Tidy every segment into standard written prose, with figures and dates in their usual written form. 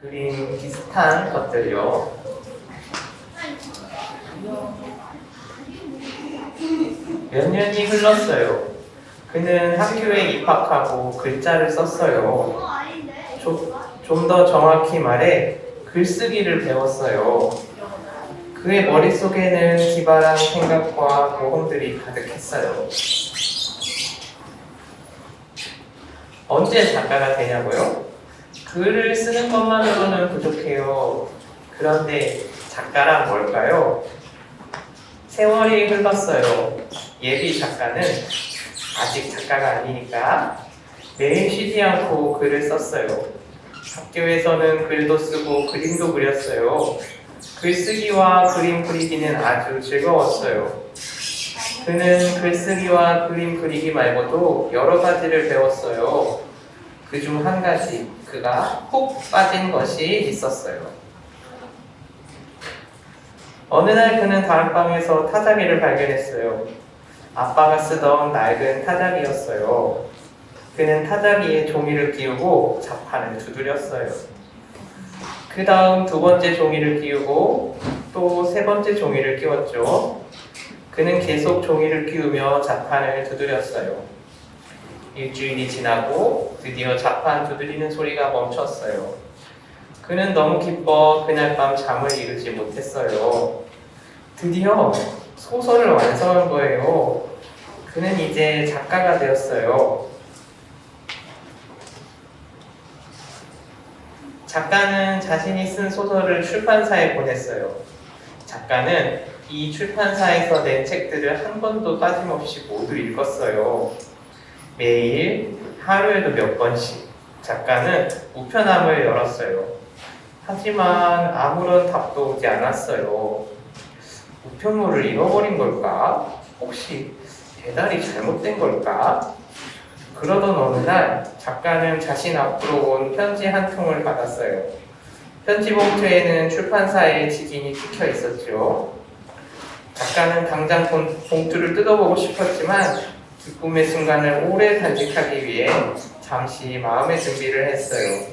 그림 비슷한 것들요. 몇 년이 흘렀어요. 그는 학교에 입학하고 글자를 썼어요. 좀 더 정확히 말해 글쓰기를 배웠어요. 그의 머릿속에는 기발한 생각과 모험들이 가득했어요. 언제 작가가 되냐고요? 글을 쓰는 것만으로는 부족해요. 그런데 작가란 뭘까요? 세월이 흘렀어요. 예비 작가는 아직 작가가 아니니까 매일 쉬지 않고 글을 썼어요. 학교에서는 글도 쓰고 그림도 그렸어요. 글쓰기와 그림 그리기는 아주 즐거웠어요. 그는 글쓰기와 그림 그리기 말고도 여러 가지를 배웠어요. 그중 한 가지, 그가 푹 빠진 것이 있었어요. 어느 날 그는 다락방에서 타자기를 발견했어요. 아빠가 쓰던 낡은 타자기였어요. 그는 타자기에 종이를 끼우고 자판을 두드렸어요. 그 다음 두 번째 종이를 끼우고 또 세 번째 종이를 끼웠죠. 그는 계속 종이를 끼우며 자판을 두드렸어요. 일주일이 지나고 드디어 자판 두드리는 소리가 멈췄어요. 그는 너무 기뻐 그날 밤 잠을 이루지 못했어요. 드디어 소설을 완성한 거예요. 그는 이제 작가가 되었어요. 작가는 자신이 쓴 소설을 출판사에 보냈어요. 작가는 이 출판사에서 낸 책들을 한 번도 빠짐없이 모두 읽었어요. 매일, 하루에도 몇 번씩 작가는 우편함을 열었어요. 하지만 아무런 답도 오지 않았어요. 우편물을 잃어버린 걸까? 혹시 배달이 잘못된 걸까? 그러던 어느 날 작가는 자신 앞으로 온 편지 한 통을 받았어요. 편지 봉투에는 출판사의 직인이 찍혀 있었죠. 작가는 당장 봉투를 뜯어보고 싶었지만 기쁨의 순간을 오래 간직하기 위해 잠시 마음의 준비를 했어요.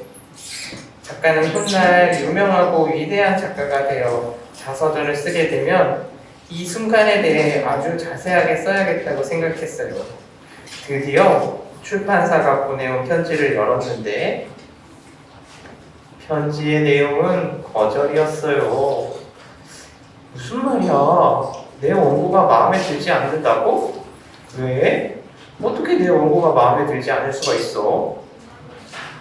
작가는 훗날 유명하고 위대한 작가가 되어 자서전을 쓰게 되면 이 순간에 대해 아주 자세하게 써야겠다고 생각했어요. 드디어 출판사가 보내온 편지를 열었는데 편지의 내용은 거절이었어요. 무슨 말이야? 내 원고가 마음에 들지 않는다고? 왜? 어떻게 내 원고가 마음에 들지 않을 수가 있어?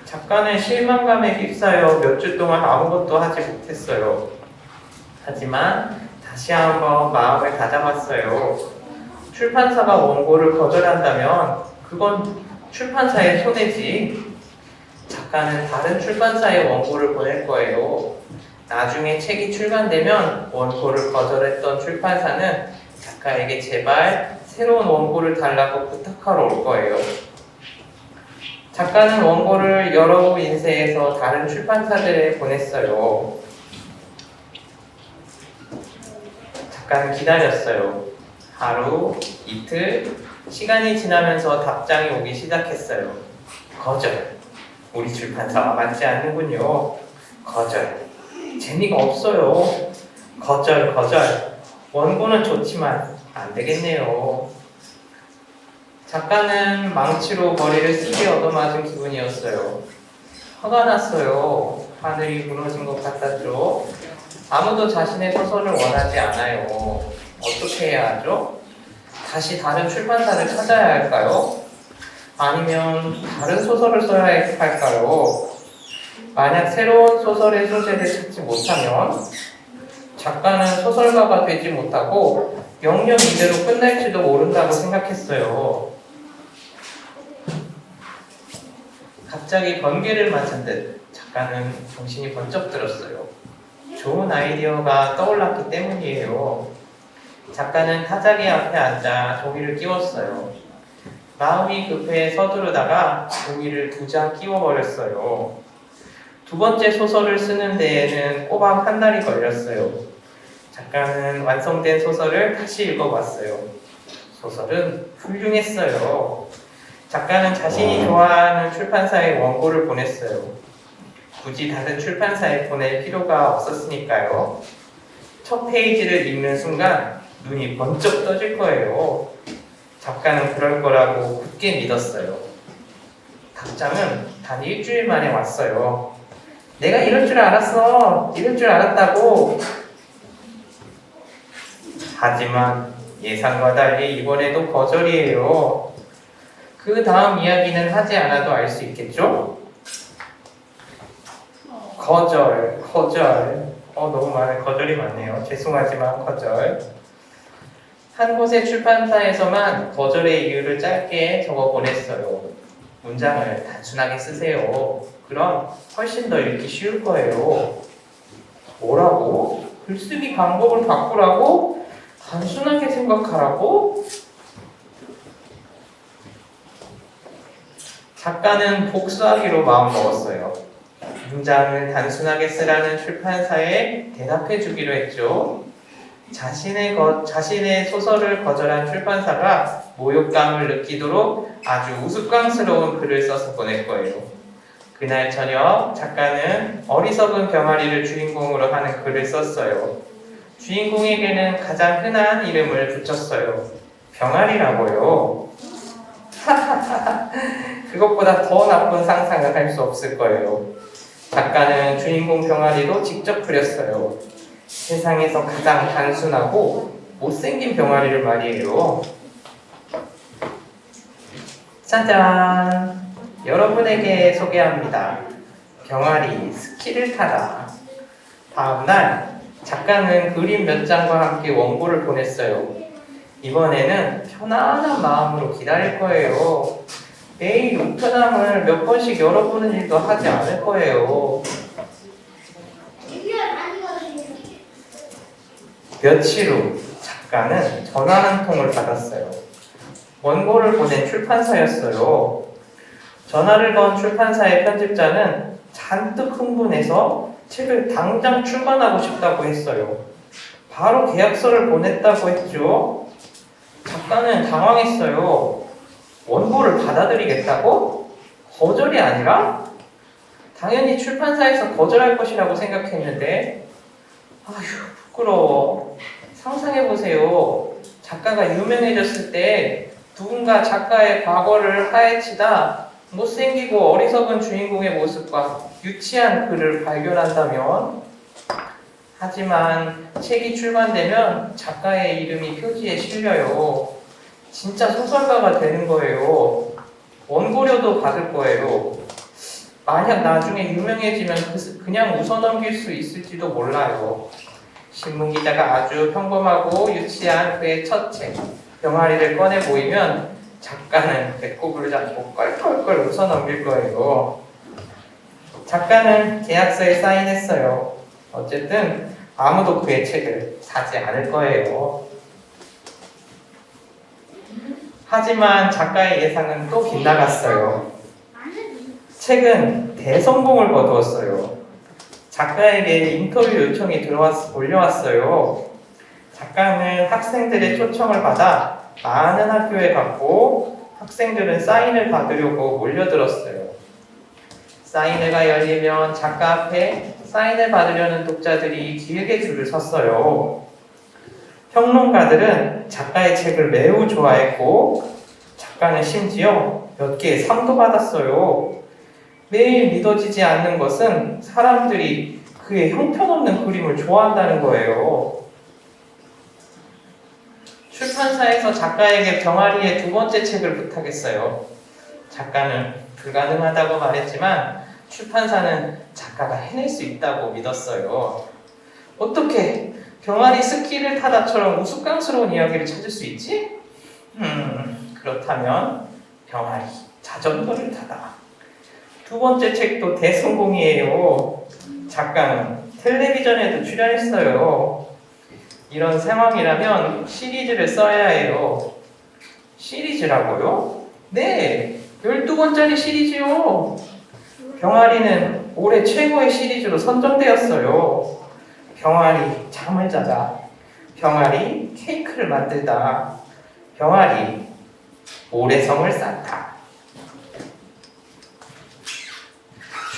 작가는 실망감에 휩싸여 몇 주 동안 아무것도 하지 못했어요. 하지만 다시 한번 마음을 다잡았어요. 출판사가 원고를 거절한다면 그건 출판사의 손해지. 작가는 다른 출판사에 원고를 보낼 거예요. 나중에 책이 출간되면 원고를 거절했던 출판사는 작가에게 제발 새로운 원고를 달라고 부탁하러 올 거예요. 작가는 원고를 여러 인쇄해서 다른 출판사들에 보냈어요. 작가는 기다렸어요. 하루, 이틀, 시간이 지나면서 답장이 오기 시작했어요. 거절. 우리 출판사와 맞지 않는군요. 거절. 재미가 없어요. 거절. 원고는 좋지만 안 되겠네요. 작가는 망치로 머리를 세게 얻어맞은 기분이었어요. 화가 났어요. 하늘이 무너진 것 같았죠. 아무도 자신의 소설을 원하지 않아요. 어떻게 해야 하죠? 다시 다른 출판사를 찾아야 할까요? 아니면 다른 소설을 써야 할까요? 만약 새로운 소설의 소재를 찾지 못하면 작가는 소설가가 되지 못하고 영영 이대로 끝날지도 모른다고 생각했어요. 갑자기 번개를 맞은 듯 작가는 정신이 번쩍 들었어요. 좋은 아이디어가 떠올랐기 때문이에요. 작가는 타자기 앞에 앉아 종이를 끼웠어요. 마음이 급해 서두르다가 종이를 2장 끼워버렸어요. 두 번째 소설을 쓰는 데에는 꼬박 한 달이 걸렸어요. 작가는 완성된 소설을 다시 읽어봤어요. 소설은 훌륭했어요. 작가는 자신이 좋아하는 출판사에 원고를 보냈어요. 굳이 다른 출판사에 보낼 필요가 없었으니까요. 첫 페이지를 읽는 순간 눈이 번쩍 떠질 거예요. 작가는 그럴 거라고 굳게 믿었어요. 답장은 단 일주일 만에 왔어요. 내가 이럴 줄 알았어. 이럴 줄 알았다고. 하지만 예상과 달리 이번에도 거절이에요. 그 다음 이야기는 하지 않아도 알 수 있겠죠? 거절. 너무 많은 거절이 많네요. 죄송하지만 거절. 한 곳의 출판사에서만 거절의 이유를 짧게 적어 보냈어요. 문장을 단순하게 쓰세요. 그럼 훨씬 더 읽기 쉬울 거예요. 뭐라고? 글쓰기 방법을 바꾸라고? 단순하게 생각하라고? 작가는 복수하기로 마음먹었어요. 문장을 단순하게 쓰라는 출판사에 대답해 주기로 했죠. 자신의 소설을 거절한 출판사가 모욕감을 느끼도록 아주 우스꽝스러운 글을 써서 보낼 거예요. 그날 저녁 작가는 어리석은 병아리를 주인공으로 하는 글을 썼어요. 주인공에게는 가장 흔한 이름을 붙였어요. 병아리라고요. 그것보다 더 나쁜 상상을 할 수 없을 거예요. 작가는 주인공 병아리도 직접 그렸어요. 세상에서 가장 단순하고 못생긴 병아리를 말이에요. 짜잔! 여러분에게 소개합니다. 병아리 스키를 타다. 다음날 작가는 그림 몇 장과 함께 원고를 보냈어요. 이번에는 편안한 마음으로 기다릴 거예요. 매일 우편함을 몇 번씩 열어보는 일도 하지 않을 거예요. 며칠 후 작가는 전화 한 통을 받았어요. 원고를 보낸 출판사였어요. 전화를 건 출판사의 편집자는 잔뜩 흥분해서 책을 당장 출간하고 싶다고 했어요. 바로 계약서를 보냈다고 했죠. 작가는 당황했어요. 원고를 받아들이겠다고? 거절이 아니라? 당연히 출판사에서 거절할 것이라고 생각했는데 아휴 부끄러워. 상상해보세요. 작가가 유명해졌을 때 누군가 작가의 과거를 파헤치다 못생기고 어리석은 주인공의 모습과 유치한 글을 발견한다면 하지만 책이 출간되면 작가의 이름이 표지에 실려요. 진짜 소설가가 되는 거예요. 원고료도 받을 거예요. 만약 나중에 유명해지면 그냥 웃어넘길 수 있을지도 몰라요. 신문기자가 아주 평범하고 유치한 그의 첫 책, 병아리를 꺼내 보이면 작가는 배꼽을 잡고 껄껄껄 웃어넘길 거예요. 작가는 계약서에 사인했어요. 어쨌든 아무도 그의 책을 사지 않을 거예요. 하지만 작가의 예상은 또 빗나갔어요. 책은 대성공을 거두었어요. 작가에게 인터뷰 요청이 올려왔어요. 작가는 학생들의 초청을 받아 많은 학교에 갔고 학생들은 사인을 받으려고 몰려들었어요. 사인회가 열리면 작가 앞에 사인을 받으려는 독자들이 길게 줄을 섰어요. 평론가들은 작가의 책을 매우 좋아했고 작가는 심지어 몇 개의 상도 받았어요. 매일 믿어지지 않는 것은 사람들이 그의 형편없는 그림을 좋아한다는 거예요. 출판사에서 작가에게 병아리의 두 번째 책을 부탁했어요. 작가는 불가능하다고 말했지만 출판사는 작가가 해낼 수 있다고 믿었어요. 어떻게 병아리 스키를 타다처럼 우스꽝스러운 이야기를 찾을 수 있지? 그렇다면 병아리 자전거를 타다. 두 번째 책도 대성공이에요. 작가는 텔레비전에도 출연했어요. 이런 상황이라면 시리즈를 써야 해요. 시리즈라고요? 네, 12권짜리 시리즈요. 병아리는 올해 최고의 시리즈로 선정되었어요. 병아리 잠을 자다. 병아리 케이크를 만들다. 병아리 모래성을 쌓다.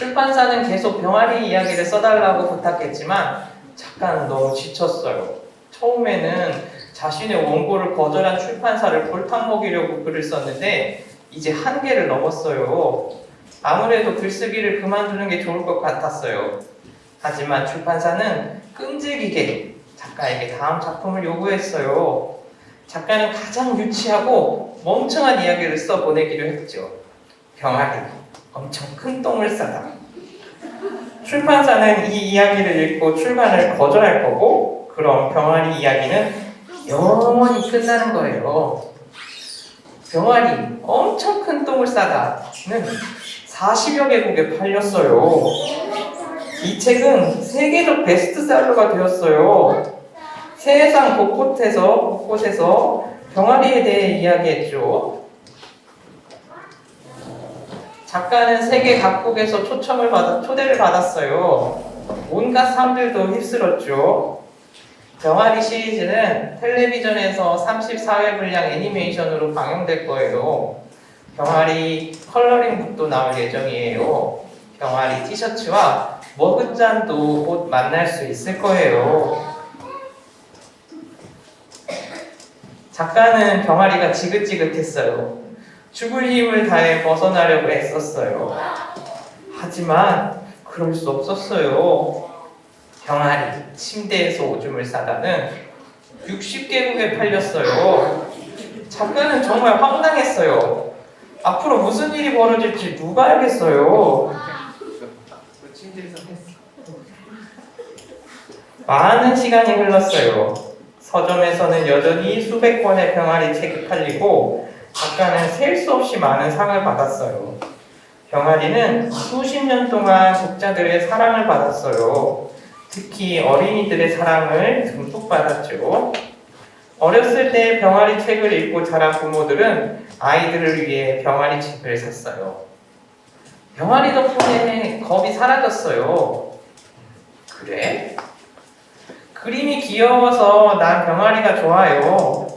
출판사는 계속 병아리 이야기를 써달라고 부탁했지만 작가는 너무 지쳤어요. 처음에는 자신의 원고를 거절한 출판사를 골탕 먹이려고 글을 썼는데 이제 한계를 넘었어요. 아무래도 글쓰기를 그만두는 게 좋을 것 같았어요. 하지만 출판사는 끈질기게 작가에게 다음 작품을 요구했어요. 작가는 가장 유치하고 멍청한 이야기를 써 보내기로 했죠. 병아리, 엄청 큰 똥을 싸다. 출판사는 이 이야기를 읽고 출간을 거절할 거고, 그럼 병아리 이야기는 영원히 끝나는 거예요. 병아리, 엄청 큰 똥을 싸다는 40여 개국에 팔렸어요. 이 책은 세계적 베스트셀러가 되었어요. 세상 곳곳에서 병아리에 대해 이야기했죠. 작가는 세계 각국에서 초대를 받았어요. 온갖 상들도 휩쓸었죠. 병아리 시리즈는 텔레비전에서 34회 분량 애니메이션으로 방영될 거예요. 병아리 컬러링북도 나올 예정이에요. 병아리 티셔츠와 머그잔도 곧 만날 수 있을 거예요. 작가는 병아리가 지긋지긋했어요. 죽을 힘을 다해 벗어나려고 애썼어요. 하지만 그럴 수 없었어요. 병아리, 침대에서 오줌을 싸다는 60개국에 팔렸어요. 작가는 정말 황당했어요. 앞으로 무슨 일이 벌어질지 누가 알겠어요. 많은 시간이 흘렀어요. 서점에서는 여전히 수백 권의 병아리 책이 팔리고 작가는 셀 수 없이 많은 상을 받았어요. 병아리는 수십 년 동안 독자들의 사랑을 받았어요. 특히 어린이들의 사랑을 듬뿍 받았죠. 어렸을 때 병아리 책을 읽고 자란 부모들은 아이들을 위해 병아리 책을 샀어요. 병아리 덕분에 겁이 사라졌어요. 그래? 그림이 귀여워서 난 병아리가 좋아요.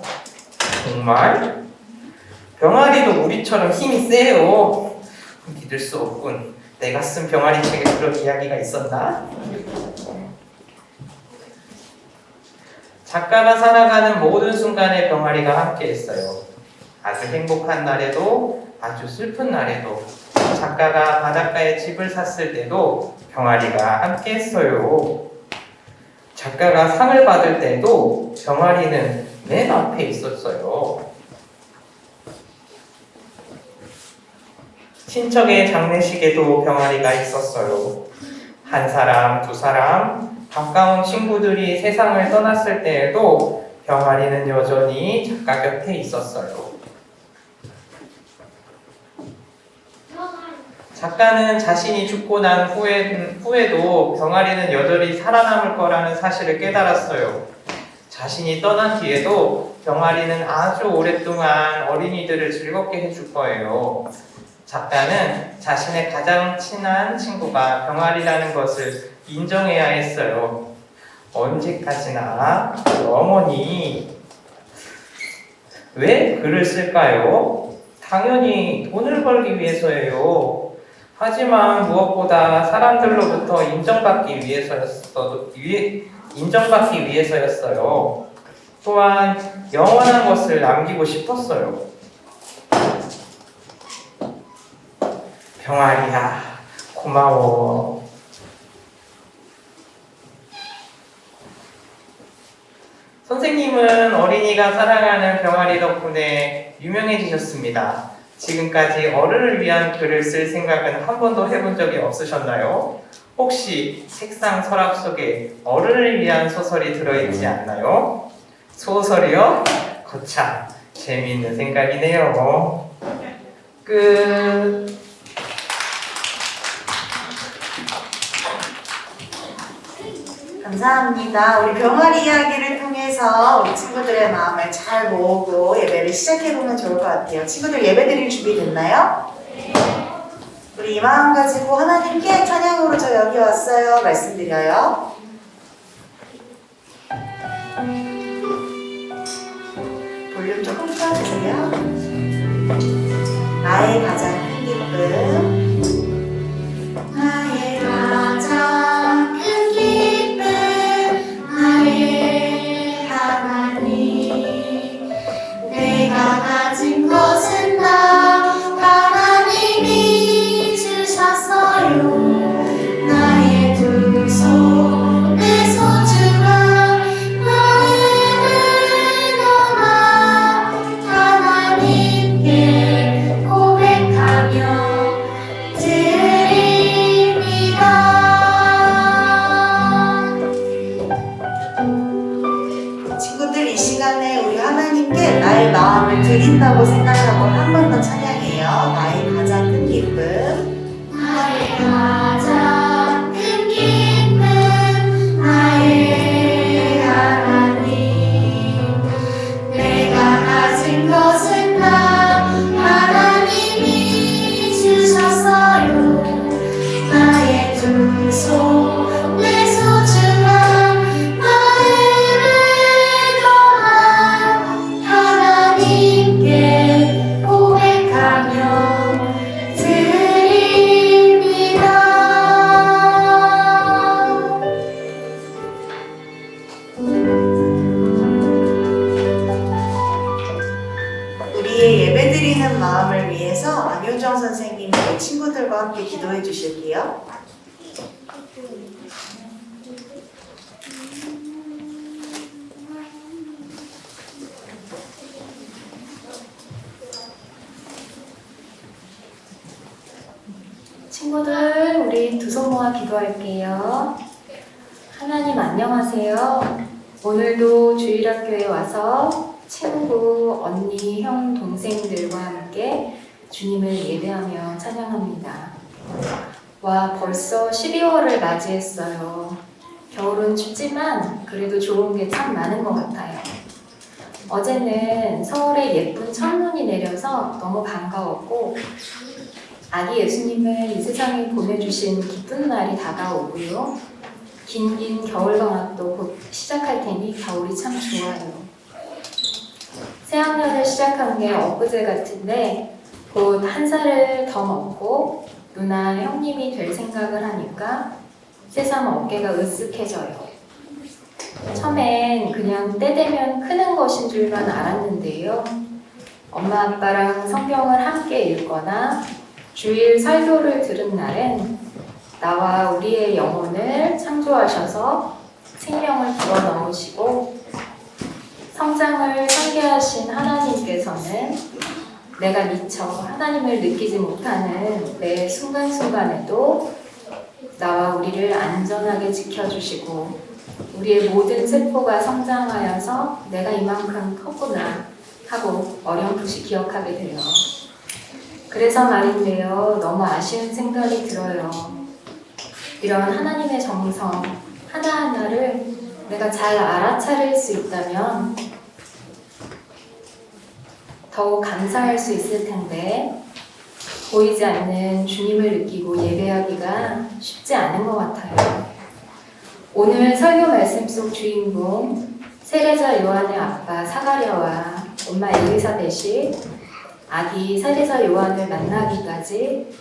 정말? 병아리도 우리처럼 힘이 세요. 믿을 수 없군. 내가 쓴 병아리 책에 그런 이야기가 있었나? 작가가 살아가는 모든 순간에 병아리가 함께했어요. 아주 행복한 날에도 아주 슬픈 날에도 작가가 바닷가에 집을 샀을 때도 병아리가 함께했어요. 작가가 상을 받을 때도 병아리는 맨 앞에 있었어요. 친척의 장례식에도 병아리가 있었어요. 한 사람, 두 사람, 가까운 친구들이 세상을 떠났을 때에도 병아리는 여전히 작가 곁에 있었어요. 작가는 자신이 죽고 난 후에도 병아리는 여전히 살아남을 거라는 사실을 깨달았어요. 자신이 떠난 뒤에도 병아리는 아주 오랫동안 어린이들을 즐겁게 해줄 거예요. 작가는 자신의 가장 친한 친구가 병아리라는 것을 인정해야 했어요. 언제까지나 영원히. 왜 글을 쓸까요? 당연히 돈을 벌기 위해서예요. 하지만 무엇보다 사람들로부터 인정받기 위해서였어요. 또한 영원한 것을 남기고 싶었어요. 병아리야, 고마워. 선생님은 어린이가 사랑하는 병아리 덕분에 유명해지셨습니다. 지금까지 어른을 위한 글을 쓸 생각은 한 번도 해본 적이 없으셨나요? 혹시 책상 서랍 속에 어른을 위한 소설이 들어있지 않나요? 소설이요? 거참 재미있는 생각이네요. 끝. 감사합니다. 우리 병아리 이야기를 통해서 우리 친구들의 마음을 잘 모으고 예배를 시작해보면 좋을 것 같아요. 친구들 예배 드릴 준비 됐나요? 우리 이 마음 가지고 하나님께 찬양으로 저 여기 왔어요 말씀드려요. 볼륨 조금 꺼주세요. 나의 가장 큰 기쁨 기도해 주실게요. 친구들, 우리 두 손 모아 기도할게요. 하나님 안녕하세요. 오늘도 주일학교에 와서 친구, 언니, 형, 동생들과 함께 주님을 예배하며 찬양합니다. 와, 벌써 12월을 맞이했어요. 겨울은 춥지만 그래도 좋은 게 참 많은 것 같아요. 어제는 서울에 예쁜 첫눈이 내려서 너무 반가웠고 아기 예수님을 이 세상에 보내주신 기쁜 날이 다가오고요. 긴 겨울방학도 곧 시작할 테니 겨울이 참 좋아요. 새학년을 시작한 게 엊그제 같은데 곧 한 살을 더 먹고 누나 형님이 될 생각을 하니까 새삼 어깨가 으쓱해져요. 처음엔 그냥 때 되면 크는 것인 줄만 알았는데요. 엄마 아빠랑 성경을 함께 읽거나 주일 설교를 들은 날엔 나와 우리의 영혼을 창조하셔서 생명을 불어넣으시고 성장을 설계하신 하나님께서는 내가 미처 하나님을 느끼지 못하는 매 순간순간에도 나와 우리를 안전하게 지켜주시고 우리의 모든 세포가 성장하여서 내가 이만큼 컸구나 하고 어렴풋이 기억하게 돼요. 그래서 말인데요, 너무 아쉬운 생각이 들어요. 이런 하나님의 정성 하나하나를 내가 잘 알아차릴 수 있다면 더욱 감사할 수 있을 텐데 보이지 않는 주님을 느끼고 예배하기가 쉽지 않은 것 같아요. 오늘 설교 말씀 속 주인공 세례자 요한의 아빠 사가랴와 엄마 엘리사벳이 아기 세례자 요한을 만나기까지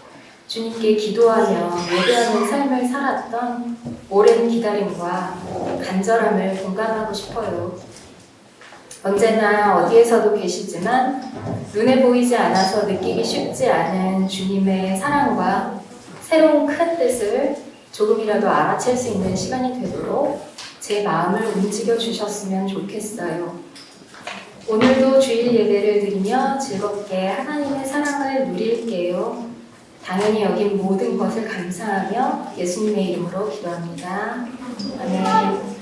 주님께 기도하며 예배하는 삶을 살았던 오랜 기다림과 간절함을 공감하고 싶어요. 언제나 어디에서도 계시지만 눈에 보이지 않아서 느끼기 쉽지 않은 주님의 사랑과 새로운 큰 뜻을 조금이라도 알아챌 수 있는 시간이 되도록 제 마음을 움직여 주셨으면 좋겠어요. 오늘도 주일 예배를 드리며 즐겁게 하나님의 사랑을 누릴게요. 당연히 여긴 모든 것을 감사하며 예수님의 이름으로 기도합니다. 아멘.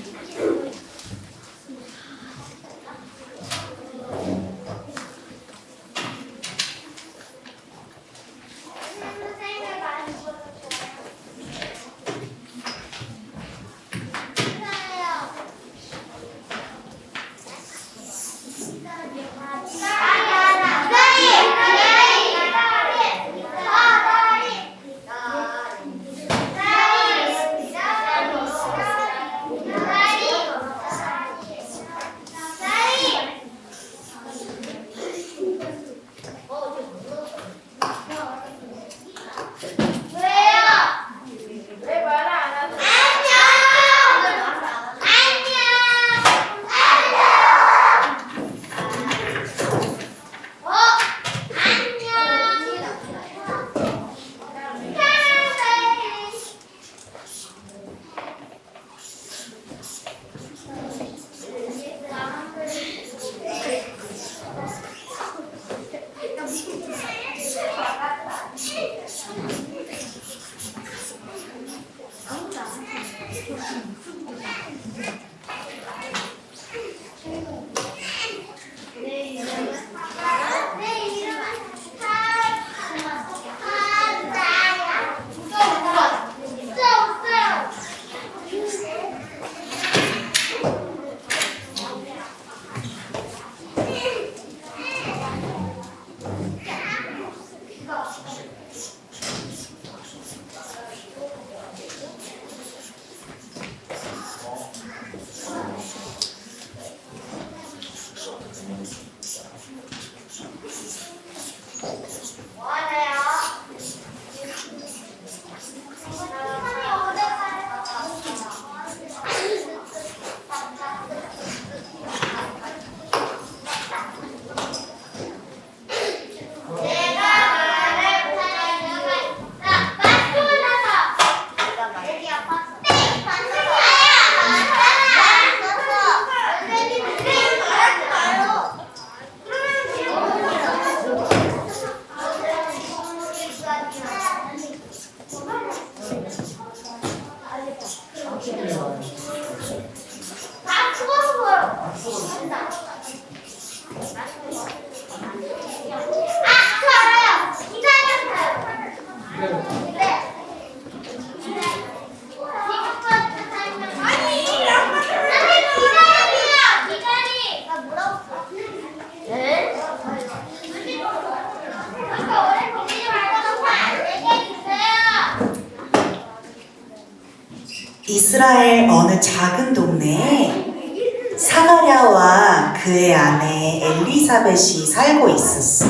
이스라엘 어느 작은 동네에 사가랴와 그의 아내 엘리사벳이 살고 있었어.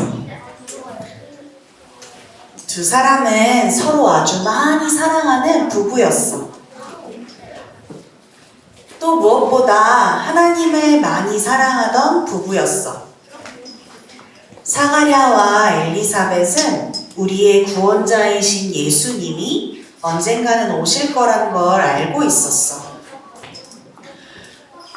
두 사람은 서로 아주 많이 사랑하는 부부였어. 또 무엇보다 하나님을 많이 사랑하던 부부였어. 사가랴와 엘리사벳은 우리의 구원자이신 예수님이 언젠가는 오실 거란 걸 알고 있었어.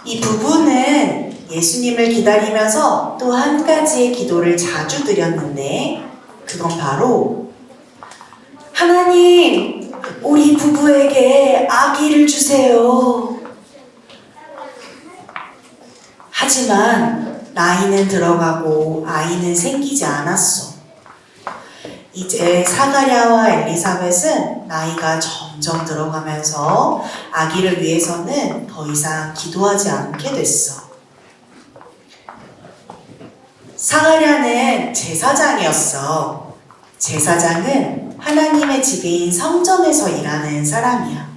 이 부부는 예수님을 기다리면서 또 한 가지의 기도를 자주 드렸는데, 그건 바로 하나님, 우리 부부에게 아기를 주세요. 하지만 나이는 들어가고 아이는 생기지 않았어. 이제 사가랴와 엘리사벳은 나이가 점점 들어가면서 아기를 위해서는 더 이상 기도하지 않게 됐어. 사가랴는 제사장이었어. 제사장은 하나님의 집인 성전에서 일하는 사람이야.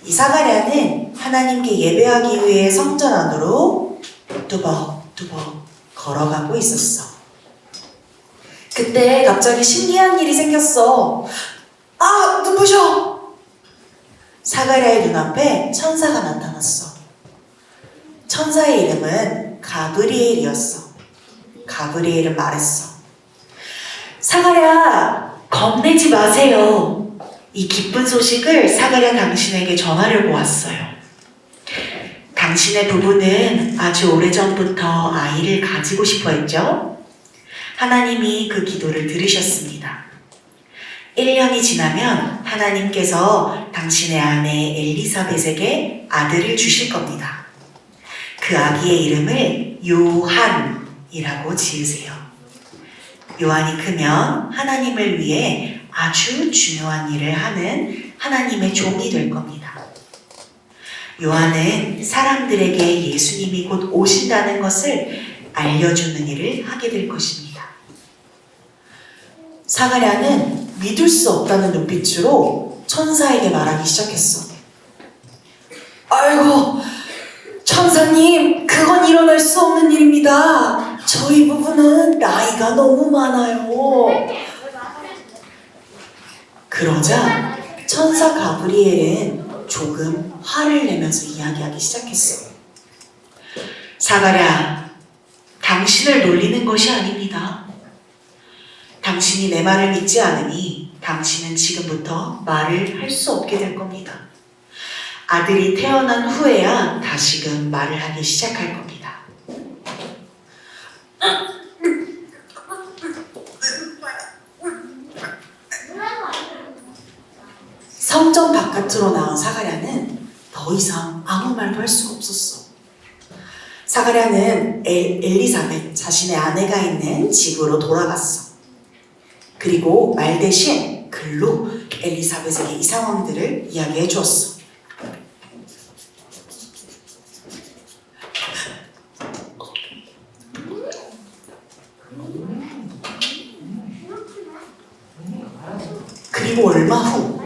이 사가랴는 하나님께 예배하기 위해 성전 안으로 뚜벅뚜벅 걸어가고 있었어. 그때 갑자기 신기한 일이 생겼어. 아, 눈부셔! 사가랴의 눈앞에 천사가 나타났어. 천사의 이름은 가브리엘이었어. 가브리엘은 말했어. 사가랴, 겁내지 마세요. 이 기쁜 소식을 사가랴 당신에게 전하려고 왔어요. 당신의 부부는 아주 오래전부터 아이를 가지고 싶어 했죠? 하나님이 그 기도를 들으셨습니다. 1년이 지나면 하나님께서 당신의 아내 엘리사벳에게 아들을 주실 겁니다. 그 아기의 이름을 요한이라고 지으세요. 요한이 크면 하나님을 위해 아주 중요한 일을 하는 하나님의 종이 될 겁니다. 요한은 사람들에게 예수님이 곧 오신다는 것을 알려주는 일을 하게 될 것입니다. 사가랴는 믿을 수 없다는 눈빛으로 천사에게 말하기 시작했어. 아이고, 천사님, 그건 일어날 수 없는 일입니다. 저희 부부는 나이가 너무 많아요. 그러자 천사 가브리엘은 조금 화를 내면서 이야기하기 시작했어. 사가랴, 당신을 놀리는 것이 아닙니다. 당신이 내 말을 믿지 않으니 당신은 지금부터 말을 할 수 없게 될 겁니다. 아들이 태어난 후에야 다시금 말을 하기 시작할 겁니다. 성전 바깥으로 나온 사가랴는 더 이상 아무 말도 할 수 없었어. 사가랴는 엘리사벳, 자신의 아내가 있는 집으로 돌아갔어. 그리고 말 대신 글로 엘리사벳에게 이 상황들을 이야기해 주었어. 그리고 얼마 후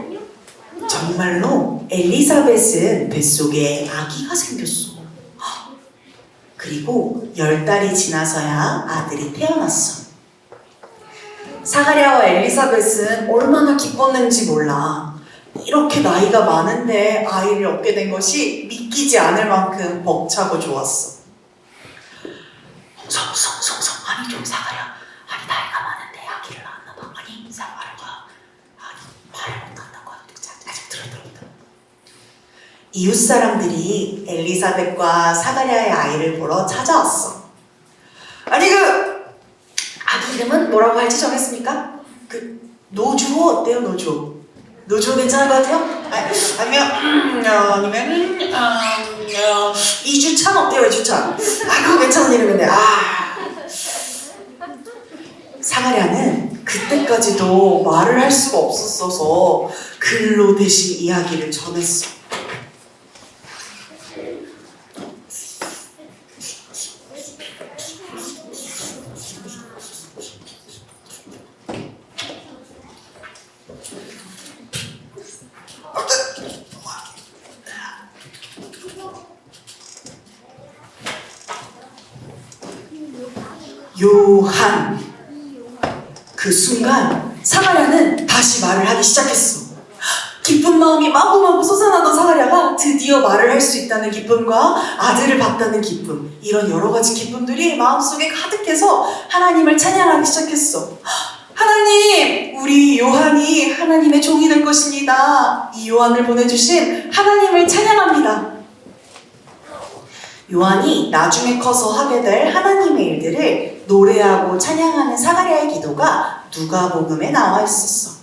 정말로 엘리사벳은 뱃속에 아기가 생겼어. 그리고 10달이 지나서야 아들이 태어났어. 사가랴와 엘리사벳은 얼마나 기뻤는지 몰라. 이렇게 나이가 많은데 아이를 얻게 된 것이 믿기지 않을 만큼 벅차고 좋았어. 성성 아니 좀 사가랴, 아니 나이가 많은데 아기를 낳았나 봐. 아니 사가랴가 말을 못한다고 하는데 아직 들어. 이웃 사람들이 엘리사벳과 사가랴의 아이를 보러 찾아왔어. 아니 아기 이름은 뭐라고 할지 정했습니까? 노주호 어때요? 노주호 괜찮은 것 같아요? 아니면 이주찬 어때요, 이주찬? 그거 괜찮은 이름인데. 사가랴는 그때까지도 말을 할 수가 없었어서 글로 대신 이야기를 전했어. 요한. 그 순간 사가랴는 다시 말을 하기 시작했어. 기쁜 마음이 마구마구 솟아나던 사가랴가 드디어 말을 할 수 있다는 기쁨과 아들을 봤다는 기쁨, 이런 여러 가지 기쁨들이 마음속에 가득해서 하나님을 찬양하기 시작했어. 하나님, 우리 요한이 하나님의 종이 될 것입니다. 이 요한을 보내주신 하나님을 찬양합니다. 요한이 나중에 커서 하게 될 하나님의 일들을 노래하고 찬양하는 사가랴의 기도가 누가복음에 나와 있었어.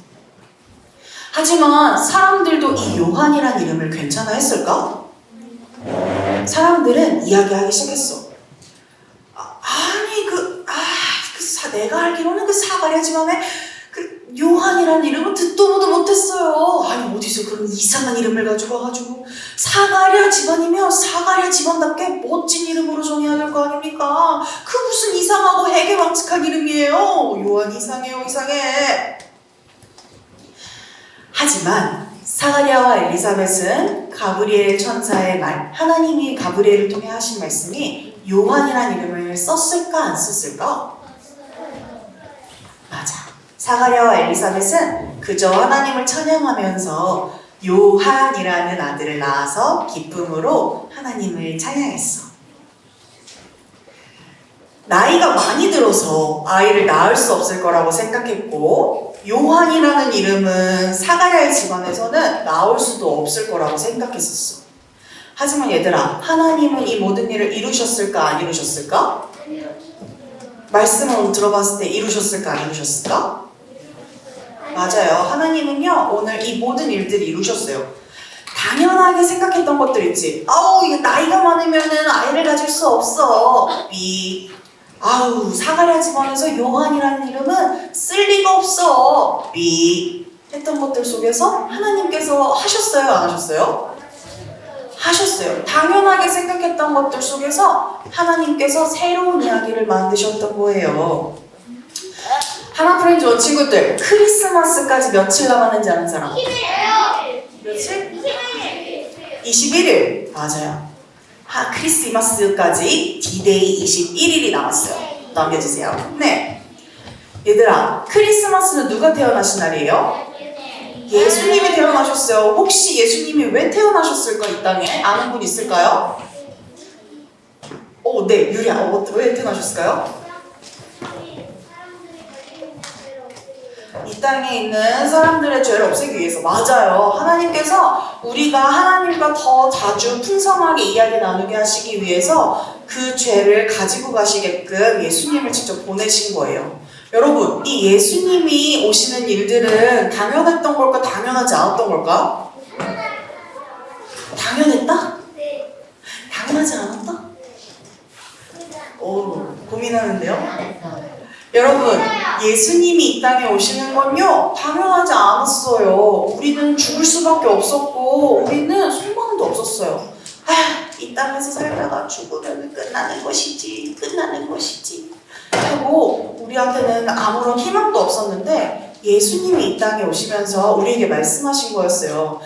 하지만 사람들도 이 요한이란 이름을 괜찮아 했을까? 사람들은 이야기하기 시작했어. 내가 알기로는 그 사가랴 집안에 그 요한이란 이름은 듣도 보도 못했어요. 아니, 어디서 그런 이상한 이름을 가지고 와가지고. 사가랴 집안이면 사가랴 집안답게 멋진 이름으로 정해야 될 거 아닙니까? 그 무슨 이상하고 해괴망측한 이름이에요. 요한 이상해요, 이상해. 하지만 사가랴와 엘리사벳은 가브리엘 천사의 말, 하나님이 가브리엘을 통해 하신 말씀이 요한이란 이름을 썼을까 안 썼을까? 맞아. 사가랴와 엘리사벳은 그저 하나님을 찬양하면서 요한이라는 아들을 낳아서 기쁨으로 하나님을 찬양했어. 나이가 많이 들어서 아이를 낳을 수 없을 거라고 생각했고, 요한이라는 이름은 사가랴의 집안에서는 나올 수도 없을 거라고 생각했었어. 하지만 얘들아, 하나님은 이 모든 일을 이루셨을까 안 이루셨을까? 말씀을 들어봤을 때 이루셨을까 안 이루셨을까? 맞아요. 하나님은요, 오늘 이 모든 일들을 이루셨어요. 당연하게 생각했던 것들 있지. 이게 나이가 많으면은 아이를 가질 수 없어. 사가랴 집안에서 요한이라는 이름은 쓸 리가 없어. 했던 것들 속에서 하나님께서 하셨어요, 안 하셨어요? 하셨어요. 당연하게 생각했던 것들 속에서 하나님께서 새로운 이야기를 만드셨던 거예요. 하나프렌즈 친구들, 크리스마스까지 며칠 남았는지 아는 사람? 며칠? 21일. 맞아요. 크리스마스까지 D-Day 21일이 남았어요. 넘겨주세요. 네. 얘들아, 크리스마스는 누가 태어나신 날이에요? 예수님이 태어나셨어요. 혹시 예수님이 왜 태어나셨을까, 이 땅에? 아는 분 있을까요? 네, 유리야. 왜 태어나셨을까요? 이 땅에 있는 사람들의 죄를 없애기 위해서. 맞아요. 하나님께서 우리가 하나님과 더 자주 풍성하게 이야기 나누게 하시기 위해서 그 죄를 가지고 가시게끔 예수님을 직접 보내신 거예요. 여러분, 이 예수님이 오시는 일들은 당연했던 걸까, 당연하지 않았던 걸까? 당연했다? 당연하지 않았다? 고민하는데요? 여러분, 예수님이 이 땅에 오시는 건요, 당연하지 않았어요. 우리는 죽을 수밖에 없었고, 우리는 소망도 없었어요. 이 땅에서 살다가 죽으면 끝나는 것이지 하고 우리한테는 아무런 희망도 없었는데, 예수님이 이 땅에 오시면서 우리에게 말씀하신 거였어요.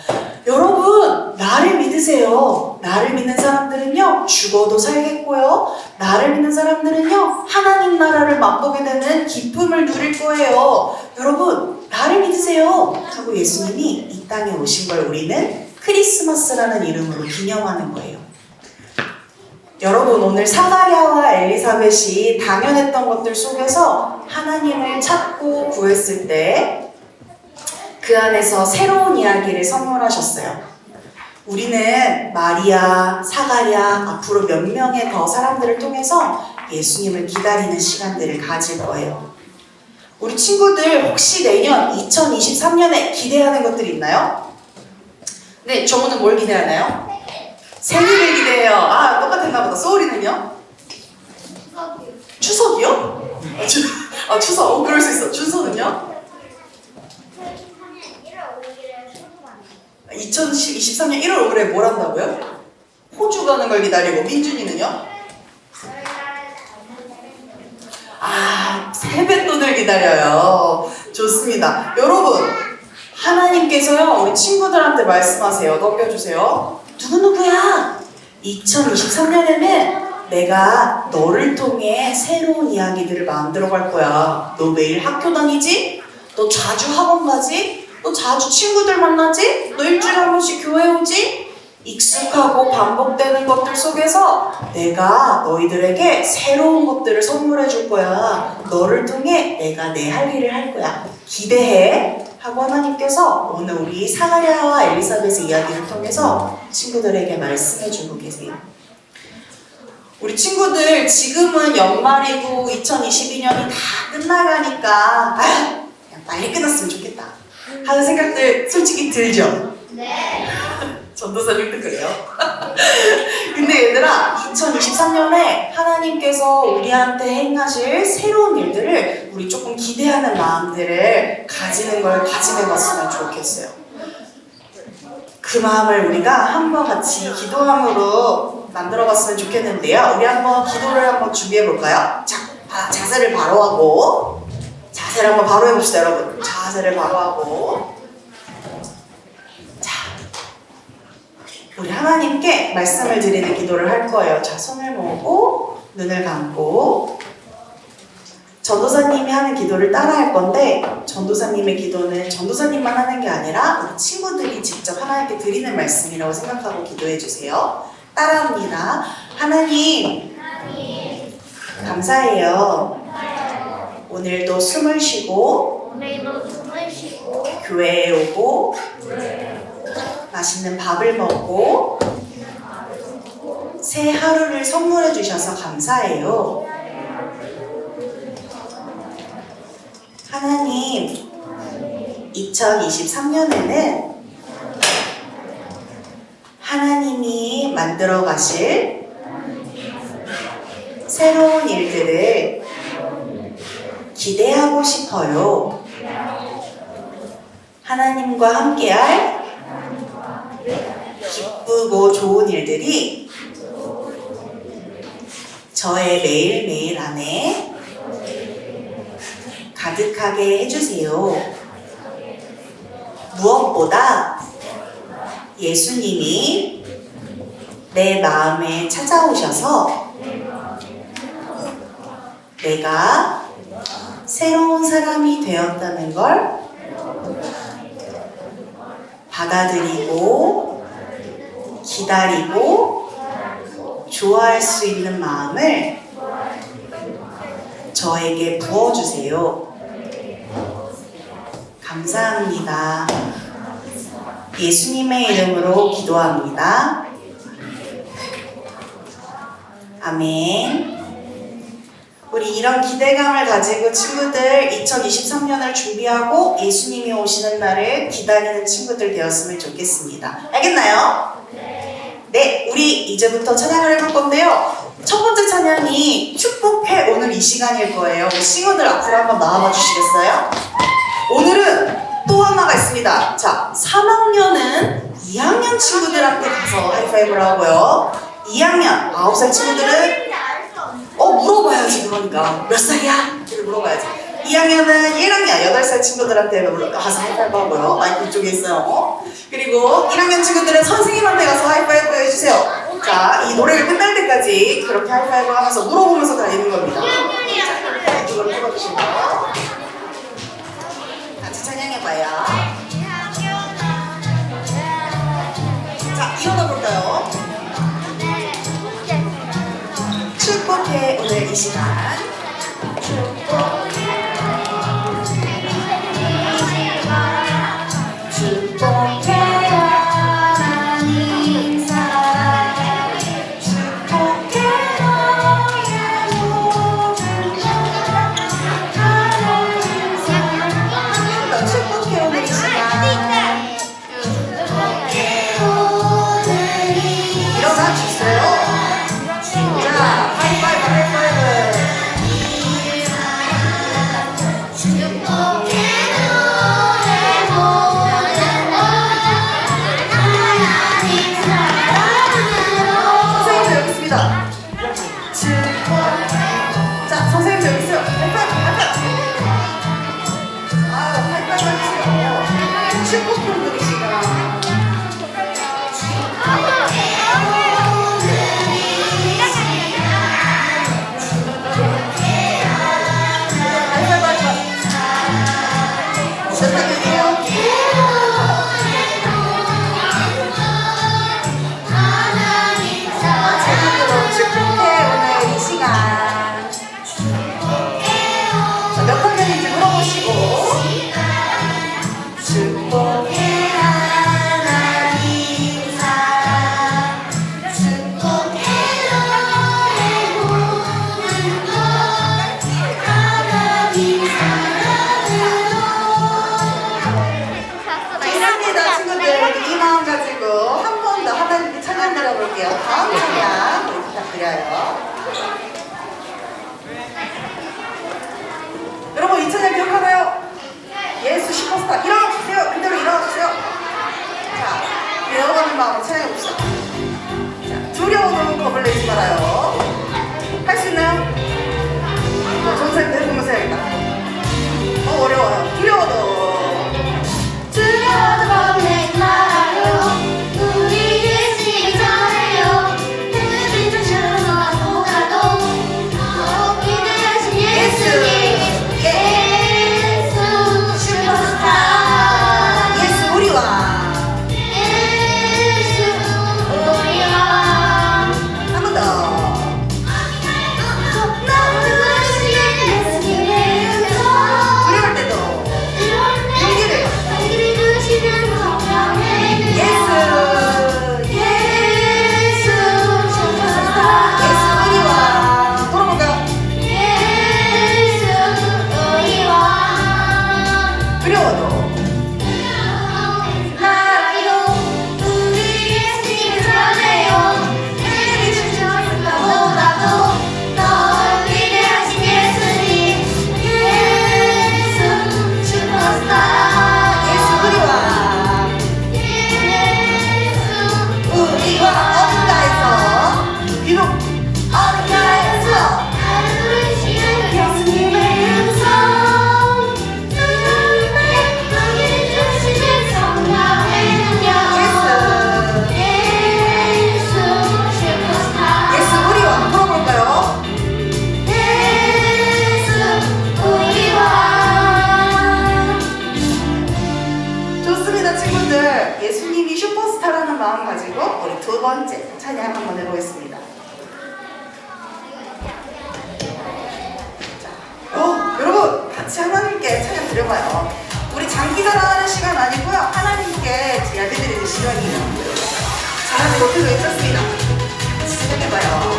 여러분, 나를 믿으세요. 나를 믿는 사람들은요, 죽어도 살겠고요, 나를 믿는 사람들은요, 하나님 나라를 맛보게 되는 기쁨을 누릴 거예요. 여러분, 나를 믿으세요 하고 예수님이 이 땅에 오신 걸 우리는 크리스마스라는 이름으로 기념하는 거예요. 여러분, 오늘 사가랴와 엘리사벳이 당연했던 것들 속에서 하나님을 찾고 구했을 때 그 안에서 새로운 이야기를 선물하셨어요. 우리는 마리아, 사가랴, 앞으로 몇 명의 더 사람들을 통해서 예수님을 기다리는 시간들을 가질 거예요. 우리 친구들 혹시 내년 2023년에 기대하는 것들이 있나요? 네, 저분은 뭘 기대하나요? 생일을 기대해요. 아, 똑같았나 보다. 소울이는요? 추석이요? 추석. 그럴 수 있어. 준서는요? 2023년 1월 5일에 뭘 한다고요? 호주 가는 걸 기다리고. 민준이는요? 세뱃돈을 기다려요. 좋습니다. 여러분, 하나님께서요, 우리 친구들한테 말씀하세요. 넘겨주세요. 누구누구야? 2023년에는 내가 너를 통해 새로운 이야기들을 만들어 갈 거야. 너 매일 학교 다니지? 너 자주 학원 가지? 너 자주 친구들 만나지? 너 일주일에 한 번씩 교회 오지? 익숙하고 반복되는 것들 속에서 내가 너희들에게 새로운 것들을 선물해 줄 거야. 너를 통해 내가 내 할 일을 할 거야. 기대해. 하고 하나님께서 오늘 우리 사가랴와 엘리사벳의 이야기를 통해서 친구들에게 말씀해 주고 계세요. 우리 친구들 지금은 연말이고 2022년이 다 끝나가니까 그냥 빨리 끝났으면 좋겠다 하는 생각들 솔직히 들죠? 네. 전도사님도 그래요. 근데 얘들아, 2023년에 하나님께서 우리한테 행하실 새로운 일들을 우리 조금 기대하는 마음들을 가지는 걸 가짐해봤으면 좋겠어요. 그 마음을 우리가 한번 같이 기도함으로 만들어봤으면 좋겠는데요. 우리 한번 기도를 한번 준비해볼까요? 자, 자세를 바로 하고, 자세를 한번 바로 해봅시다, 여러분. 자세를 바로 하고. 우리 하나님께 말씀을 드리는 기도를 할 거예요. 자, 손을 모으고 눈을 감고 전도사님이 하는 기도를 따라 할 건데, 전도사님의 기도는 전도사님만 하는 게 아니라 우리 친구들이 직접 하나님께 드리는 말씀이라고 생각하고 기도해 주세요. 따라합니다. 하나님, 감사해요. 오늘도 숨을 쉬고 교회에 오고 맛있는 밥을 먹고 새 하루를 선물해 주셔서 감사해요. 하나님, 2023년에는 하나님이 만들어 가실 새로운 일들을 기대하고 싶어요. 하나님과 함께할 기쁘고 좋은 일들이 저의 매일매일 안에 가득하게 해주세요. 무엇보다 예수님이 내 마음에 찾아오셔서 내가 새로운 사람이 되었다는 걸 받아들이고 기다리고 좋아할 수 있는 마음을 저에게 부어주세요. 감사합니다. 예수님의 이름으로 기도합니다. 아멘. 우리 이런 기대감을 가지고 친구들 2023년을 준비하고 예수님이 오시는 날을 기다리는 친구들 되었으면 좋겠습니다. 알겠나요? 네, 우리 이제부터 찬양을 해볼 건데요. 첫 번째 찬양이 축복해 오늘 이 시간일 거예요. 우리 친구들 앞으로 한번 나와봐 주시겠어요? 오늘은 또 하나가 있습니다. 자, 3학년은 2학년 친구들한테 가서 하이파이브를 하고요. 2학년 9살 친구들은 물어봐야지. 그러니까 몇 살이야? 이렇게 물어봐야지. 2학년은 1학년 8살 친구들한테 가서 하이파이브 하고요. 마이크 이쪽에 있어요. 그리고 1학년 친구들은 선생님한테 가서 하이파이브 해주세요. 자, 이 노래를 끝날 때까지 그렇게 하이파이브 하면서 물어보면서 다니는 겁니다. 자, 이쪽으로 뽑아주시고요. 같이 찬양해봐요. 자, 일어나 볼까요? 축복해 오늘 이 시간. 축복해 하나님 사랑해. 축복해 너의 모든 하나님 사랑해. 축복해 오늘 이 시간. 축복해 오늘 이 시간. 드릴게요. 다음 찬양 부탁드려요. 여러분 이 찬양 기억하나요? 예수 슈퍼스타. 일어나주세요. 그대로 일어나주세요. 자, 배워가는 마음으로 찬양해봅시다. 자, 두려워도 겁을 내지 말아요. 할 수 있나요? 전사님 해보면서 해야겠다. 어려워요. 두려워도 겁내지 말아요. 우리 예수님이 잘해요. 하늘을 쫓아서 가도 더 기대하신 예수님. 예수 슈퍼스타. 예수 우리 왕. 예수 우리 왕. 한 번 더. 두려울 때도 용기를. 예수 우리 왕. 돌아볼까요? 두려워도 예수 우리 왕. 우리 왕 어딘가에서 비록 어딘가에서 예수님의 음성 너희 주시는 성령의 능력 예수 슈퍼스타 예수 우리 왕. 돌아볼까요? 예수 우리 왕. 좋습니다 친구들. 예수님이 슈퍼스타라는 마음 가지고 우리 두 번째 찬양 한번 해보겠습니다. 여러분 같이 하나님께 찬양 드려봐요. 우리 장기 자랑하는 시간 아니고요. 하나님께 예배드리는 시간이에요. 잘하는 못해도 괜찮습니다. 같이 시작해봐요.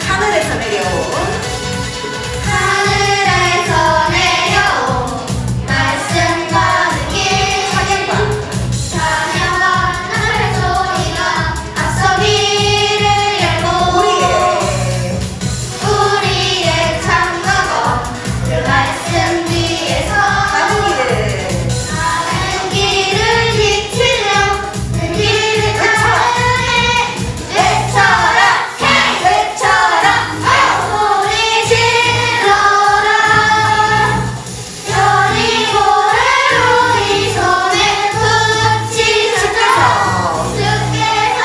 하늘에서 내려온 하늘에서 내려온 말씀과 느낌 찬양과 찬양과 하늘의 소리가 앞서기를 열고 우리의 창조고 그 말씀 뒤에서 가는 길을 지키며 그 길을 따르네 외쳐라 외쳐라 소리 질러라 여리고를 우리 손에 붙이셨다 주께서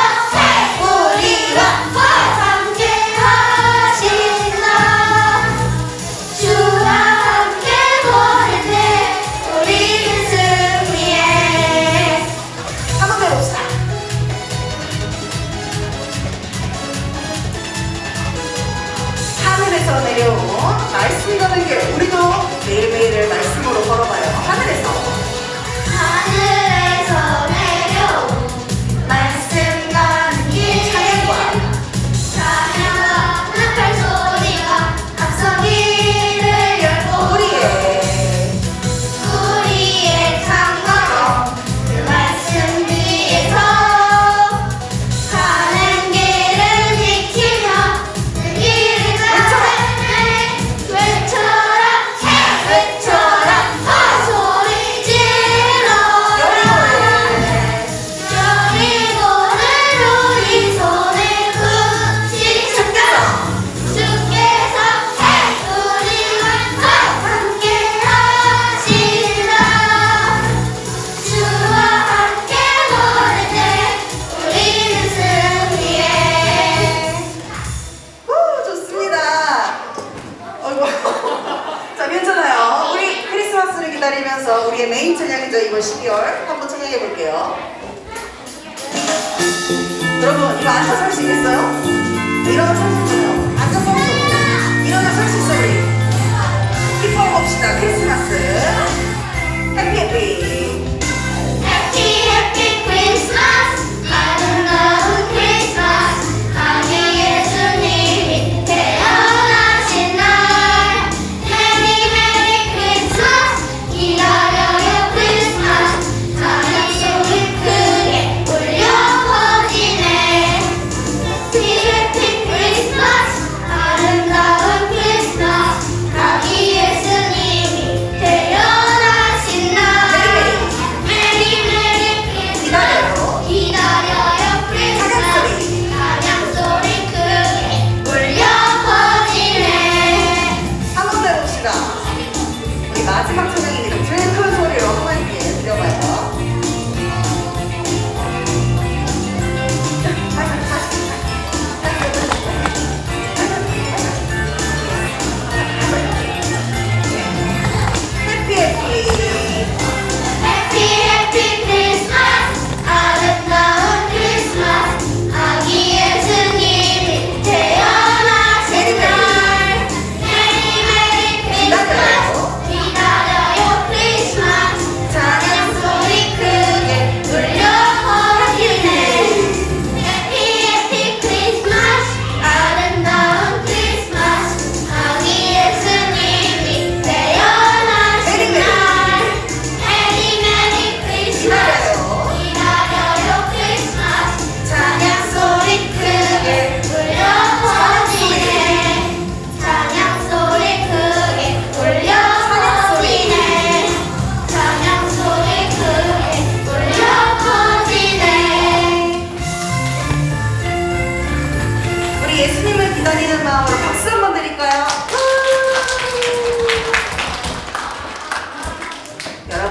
우리와 함께 하신다 주와 함께 보낼 때 우리는 승리해. 한번 해봅시다. 하늘에서 내려온 말씀 가는 길. 우리도 매일매일을 말씀으로 걸어봐요. 하늘에서 하늘에서 내려온 말씀 가는 길 찬양과 찬양과 나팔 소리가 앞서기를 열고 우리의 창조로 그 말씀 뒤에서 가는 길을 지키며 그 길을 따르네 외쳐라 외쳐라 소리 질러라 여리고를 우리 손에 붙이셨다 주께서 우리와 함께 하신다 주와 함께 보낼 때 우리는 승리해. 좋습니다. 어이구. 자, 괜찮아요. 우리 크리스마스를 기다리면서 우리의 메인 찬양이죠. 이번 12월 한번 찬양해 볼게요. 여러분 이거 앉아서 할 수 있겠어요? 일어나서 할 수 있어요. 앉아서 할 수 없어요. 일어나서 할 수 있어요. 우리 기뻐해 봅시다. 크리스마스 해피 해피. Happy Happy Christmas 아름다운 크리스마스 아기 예수님이 태어나신 날 Merry Merry Christmas 이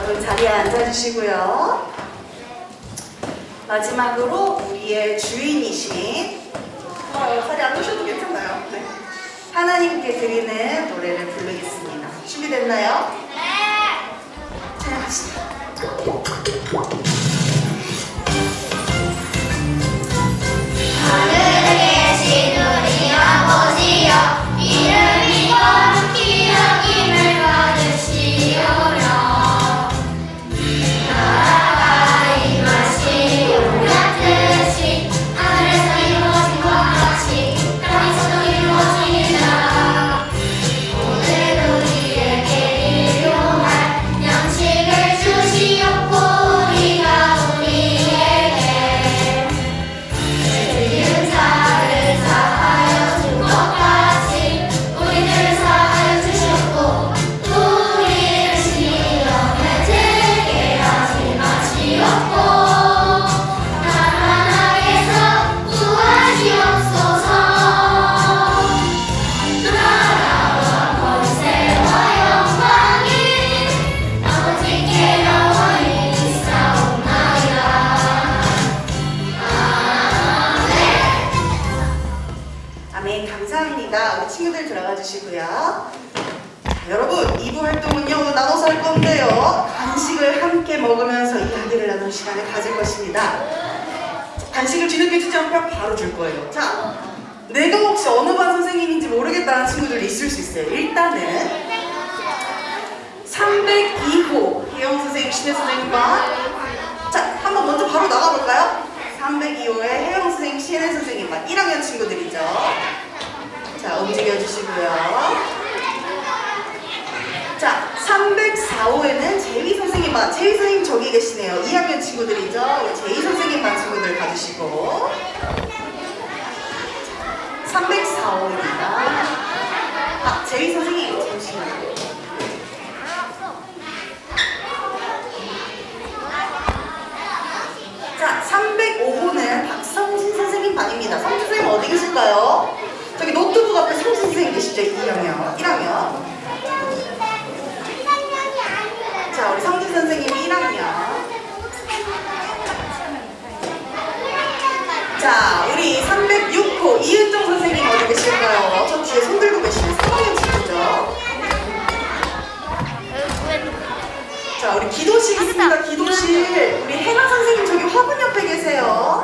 여러분 자리에 앉아주시고요. 마지막으로 우리의 주인이신 자리 안 오셔도 괜찮아요. 네. 하나님께 드리는 노래를 부르겠습니다. 준비됐나요? 네. 찬양합시다. 하늘에 계신 우리 아버지여 이름이 거룩히 여김을 받으시오며 나라가 임하시오며 뜻이 하늘에서 이루어진 것 같이 땅에서도 이루어지리라. 오늘 우리에게 일용할 양식을 주시옵고 우리가 우리에게 틀린 자를 사하여 준 것 같이 우리를 사하여 주셨고 우리를 시험에 들게 하지 마시옵고 나라에서 구하시옵소서. 나라와 권세와 영광이 아버지께 영원히 있사옵나이다. 아멘. 감사합니다. 우리 친구들 들어가 주시고요. 자, 여러분 2부 활동은요 나눠서 할 건데요. 간식을 함께 먹으면서 이야기를 나누는 시간을 가질 것입니다. 자, 간식을 뒤늦게 주지 않고 바로 줄 거예요. 자, 내가 혹시 어느 반 선생님인지 모르겠다는 친구들이 있을 수 있어요. 일단은 302호 혜영 선생님, 신혜 선생님과 자, 한번 먼저 바로 나가볼까요? 302호의 혜영 선생님, 신혜 선생님과 1학년 친구들이죠. 자, 움직여주시고요. 자, 304호에는 제이 선생님 반, 제이 선생님 저기 계시네요. 2학년 친구들이죠. 우리 제이 선생님 반 친구들 가주시고 304호입니다. 아, 제이 선생님 잠시만요. 자, 305호는 박성진 선생님 반입니다. 성진 선생님 어디 계실까요? 저기 노트북 앞에 성진 선생님 계시죠? 2학년, 1학년. 자, 우리 성진 선생님이 1학년. 자, 우리 306호 이은정 선생님 어디 계실까요? 저 뒤에 손 들고 계시는 3학년 친구죠? 자, 우리 기도실 있습니다. 기도실. 우리 혜나 선생님 저기 화분 옆에 계세요.